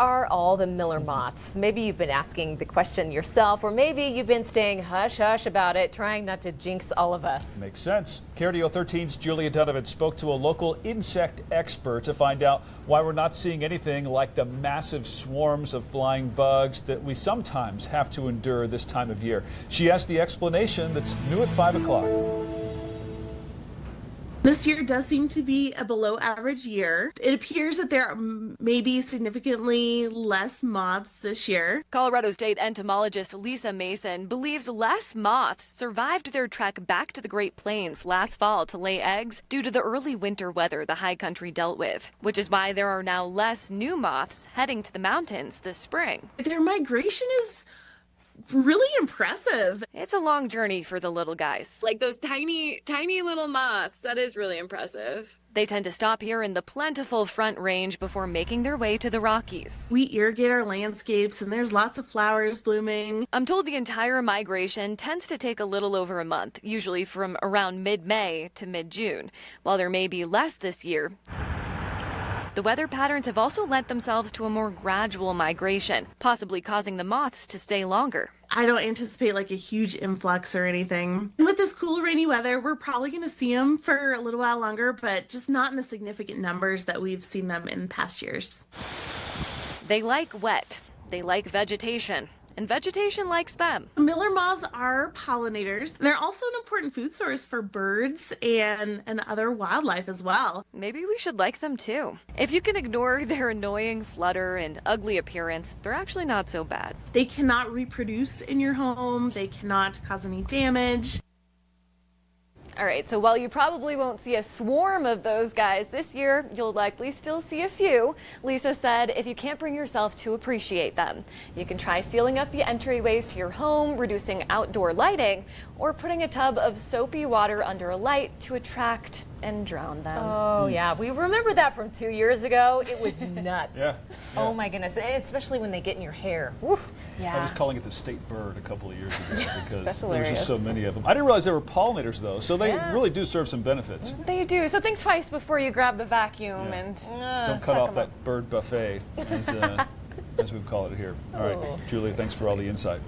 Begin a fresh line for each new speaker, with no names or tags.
are all the Miller moths? Maybe you've been asking the question yourself, or maybe you've been staying hush-hush about it, trying not to jinx all of us.
Makes sense. KRDO 13's Julia Donovan spoke to a local insect expert to find out why we're not seeing anything like the massive swarms of flying bugs that we sometimes have to endure this time of year. She has the explanation that's new at 5 o'clock.
This year does seem to be a below average year. It appears that there may be significantly less moths this year.
Colorado State entomologist Lisa Mason believes less moths survived their trek back to the Great Plains last fall to lay eggs due to the early winter weather the high country dealt with, which is why there are now less new moths heading to the mountains this spring.
Their migration is really impressive.
It's a long journey for the little guys.
Like those tiny little moths. That is really impressive.
They tend to stop here in the plentiful Front Range before making their way to the Rockies.
We irrigate our landscapes and there's lots of flowers blooming.
I'm told the entire migration tends to take a little over a month, usually from around mid-May to mid-June. While there may be less this year, the weather patterns have also lent themselves to a more gradual migration, possibly causing the moths to stay longer.
I don't anticipate like a huge influx or anything. And with this cool rainy weather, we're probably going to see them for a little while longer, but just not in the significant numbers that we've seen them in past years.
They like wet. They like vegetation. And vegetation likes them.
Miller moths are pollinators. They're also an important food source for birds and other wildlife as well.
Maybe we should like them too. If you can ignore their annoying flutter and ugly appearance, they're actually not so bad.
They cannot reproduce in your home. They cannot cause any damage.
All right, so while you probably won't see a swarm of those guys this year, you'll likely still see a few. Lisa said if you can't bring yourself to appreciate them, you can try sealing up the entryways to your home, reducing outdoor lighting, or putting a tub of soapy water under a light to attract and drown them. Oh, yeah. We remember that from 2 years ago. It was nuts.
Yeah.
Oh, my goodness. Especially when they get in your hair. Woof. Yeah.
I was calling it the state bird a couple of years ago because
there
was just so many of them. I didn't realize they were pollinators, though, so they really do serve some benefits.
They do. So think twice before you grab the vacuum and
don't cut off that bird buffet, as we call it here. All right, Julia, thanks for all the insight.